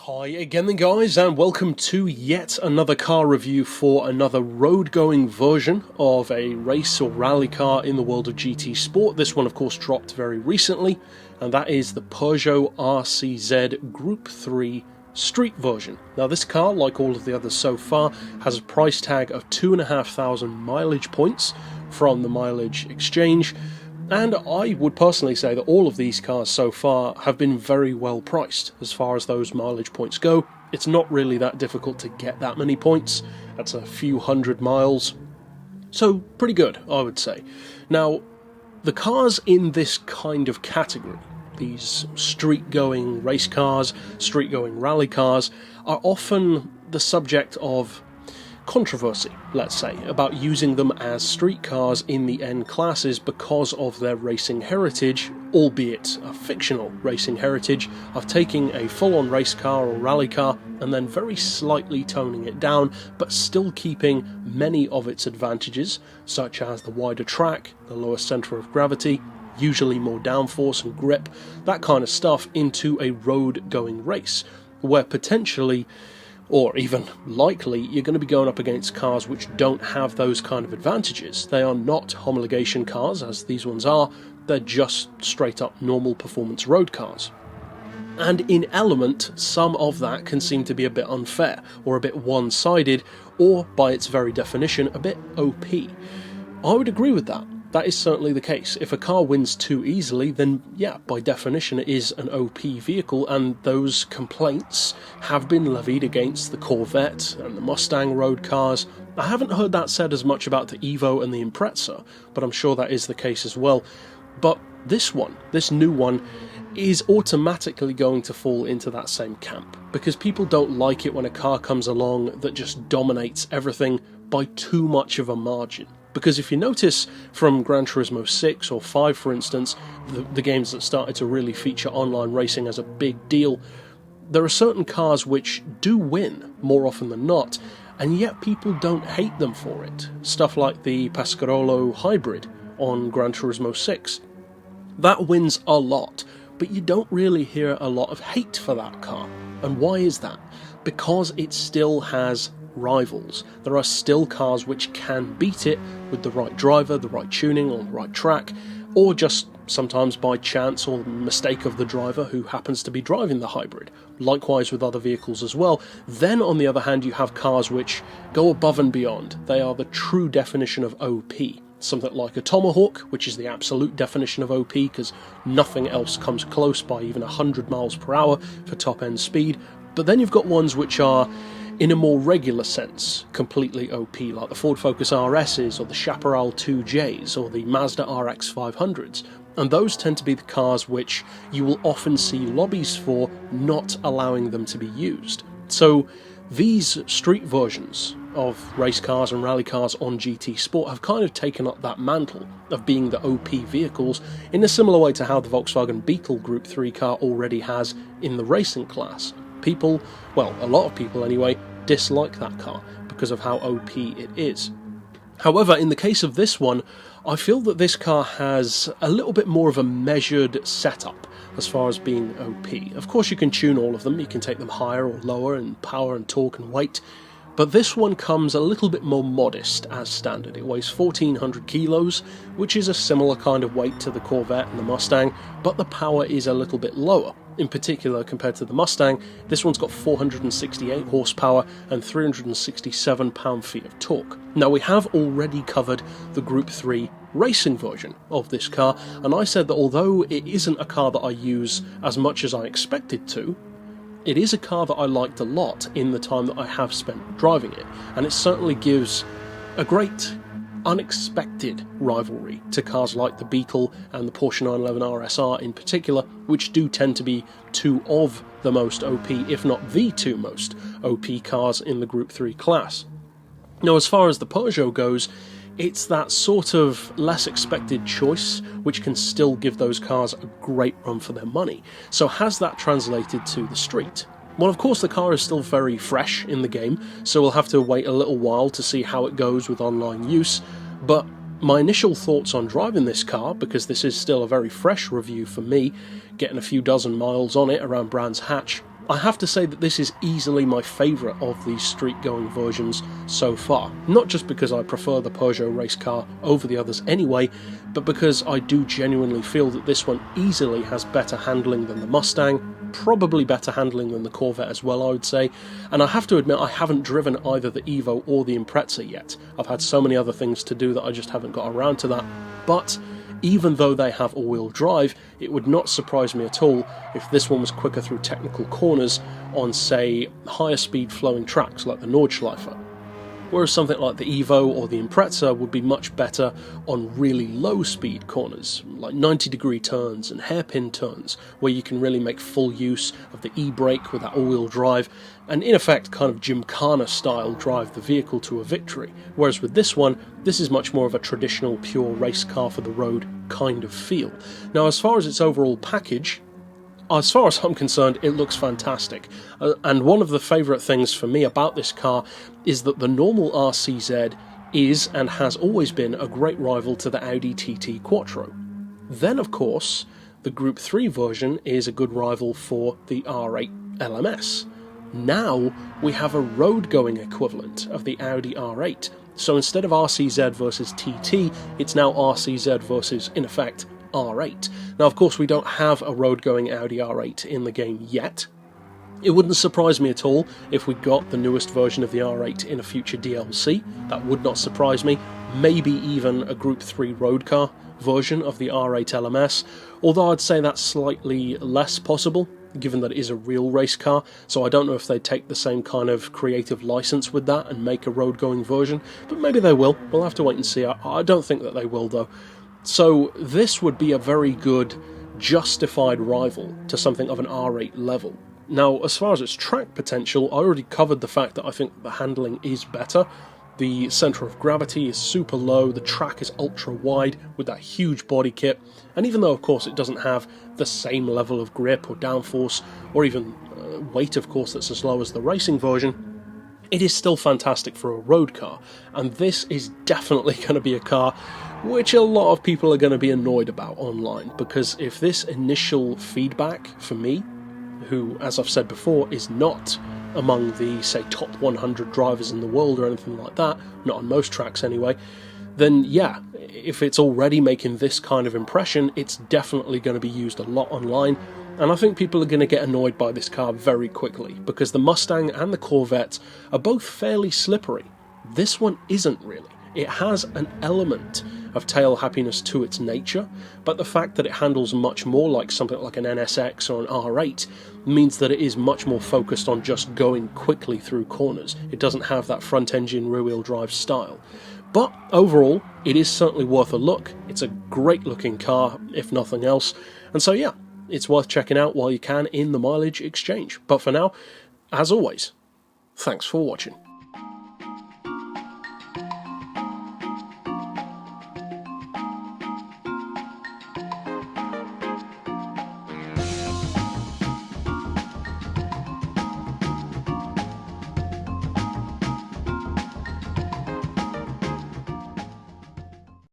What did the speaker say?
Hi again then guys, and welcome to yet another car review for another road-going version of a race or rally car in the world of GT Sport. This one of course dropped very recently, and that is the Peugeot RCZ Gr.3 street version. Now this car, like all of the others so far, has a price tag of 2,500 mileage points from the mileage exchange. And I would personally say that all of these cars so far have been very well priced as far as those mileage points go. It's not really that difficult to get that many points. That's a few hundred miles. So pretty good, I would say. Now, the cars in this kind of category, these street-going race cars, street-going rally cars, are often the subject of controversy, let's say, about using them as street cars in the N classes because of their racing heritage, albeit a fictional racing heritage, of taking a full-on race car or rally car and then very slightly toning it down, but still keeping many of its advantages, such as the wider track, the lower centre of gravity, usually more downforce and grip, that kind of stuff, into a road-going race, where potentially, or even likely, you're going to be going up against cars which don't have those kind of advantages. They are not homologation cars, as these ones are, they're just straight up normal performance road cars. And in element, some of that can seem to be a bit unfair, or a bit one-sided, or by its very definition, a bit OP. I would agree with that. That is certainly the case. If a car wins too easily, then yeah, by definition it is an OP vehicle, and those complaints have been levied against the Corvette and the Mustang road cars. I haven't heard that said as much about the Evo and the Impreza, but I'm sure that is the case as well. But this one, this new one, is automatically going to fall into that same camp, because people don't like it when a car comes along that just dominates everything by too much of a margin. Because if you notice from Gran Turismo 6 or 5, for instance, the games that started to really feature online racing as a big deal, there are certain cars which do win more often than not, and yet people don't hate them for it. Stuff like the Pasquarello Hybrid on Gran Turismo 6. That wins a lot, but you don't really hear a lot of hate for that car. And why is that? Because it still has rivals. There are still cars which can beat it with the right driver, the right tuning, on the right track, or just sometimes by chance or mistake of the driver who happens to be driving the hybrid. Likewise with other vehicles as well. Then on the other hand you have cars which go above and beyond. They are the true definition of OP. Something like a Tomahawk, which is the absolute definition of OP because nothing else comes close by even 100 miles per hour for top end speed. But then you've got ones which are, in a more regular sense, completely OP, like the Ford Focus RSs or the Chaparral 2Js or the Mazda RX 500s. And those tend to be the cars which you will often see lobbies for not allowing them to be used. So these street versions of race cars and rally cars on GT Sport have kind of taken up that mantle of being the OP vehicles in a similar way to how the Volkswagen Beetle Group 3 car already has in the racing class. People, well, a lot of people anyway, dislike that car because of how OP it is. However, in the case of this one, I feel that this car has a little bit more of a measured setup as far as being OP. Of course you can tune all of them, you can take them higher or lower in power and torque and weight, but this one comes a little bit more modest as standard. It weighs 1,400 kilos, which is a similar kind of weight to the Corvette and the Mustang, but the power is a little bit lower. In particular, compared to the Mustang, this one's got 468 horsepower and 367 pound-feet of torque. Now, we have already covered the Group 3 racing version of this car, and I said that although it isn't a car that I use as much as I expected to, it is a car that I liked a lot in the time that I have spent driving it, and it certainly gives a great unexpected rivalry to cars like the Beetle and the Porsche 911 RSR in particular, which do tend to be two of the most OP, if not the two most OP cars in the Group 3 class. Now, as far as the Peugeot goes, it's that sort of less expected choice which can still give those cars a great run for their money. So has that translated to the street? Well, of course the car is still very fresh in the game, so we'll have to wait a little while to see how it goes with online use, but my initial thoughts on driving this car, because this is still a very fresh review for me, getting a few dozen miles on it around Brands Hatch, I have to say that this is easily my favourite of these street-going versions so far. Not just because I prefer the Peugeot race car over the others anyway, but because I do genuinely feel that this one easily has better handling than the Mustang, probably better handling than the Corvette as well, I would say, and I have to admit I haven't driven either the Evo or the Impreza yet. I've had so many other things to do that I just haven't got around to that, but even though they have all-wheel drive, it would not surprise me at all if this one was quicker through technical corners on, say, higher speed flowing tracks like the Nordschleife. Whereas something like the Evo or the Impreza would be much better on really low speed corners, like 90-degree turns and hairpin turns, where you can really make full use of the e-brake with that all-wheel drive, and in effect kind of Gymkhana style drive the vehicle to a victory. Whereas with this one, this is much more of a traditional pure race car for the road kind of feel. Now, as far as its overall package, as far as I'm concerned, it looks fantastic, and one of the favourite things for me about this car is that the normal RCZ is and has always been a great rival to the Audi TT Quattro. Then, of course, the Group 3 version is a good rival for the R8 LMS. Now we have a road-going equivalent of the Audi R8, so instead of RCZ versus TT, it's now RCZ versus, in effect, R8. Now, of course, we don't have a road-going Audi R8 in the game yet. It wouldn't surprise me at all if we got the newest version of the R8 in a future DLC. That would not surprise me. Maybe even a Group 3 road car version of the R8 LMS, although I'd say that's slightly less possible, given that it is a real race car, so I don't know if they'd take the same kind of creative license with that and make a road-going version, but maybe they will. We'll have to wait and see. I don't think that they will, though. So this would be a very good, justified rival to something of an R8 level. Now, as far as its track potential, I already covered the fact that I think the handling is better. The centre of gravity is super low, the track is ultra wide with that huge body kit, and even though of course it doesn't have the same level of grip or downforce, or even weight of course that's as low as the racing version, it is still fantastic for a road car, and this is definitely going to be a car which a lot of people are going to be annoyed about online, because if this initial feedback for me, who, as I've said before, is not among the, say, top 100 drivers in the world or anything like that, not on most tracks anyway, then yeah, if it's already making this kind of impression, it's definitely going to be used a lot online, and I think people are going to get annoyed by this car very quickly, because the Mustang and the Corvette are both fairly slippery. This one isn't really. It has an element of tail happiness to its nature, but the fact that it handles much more like something like an NSX or an R8 means that it is much more focused on just going quickly through corners. It doesn't have that front-engine rear-wheel drive style. But overall, it is certainly worth a look. It's a great-looking car, if nothing else, and so yeah, it's worth checking out while you can in the mileage exchange. But for now, as always, thanks for watching.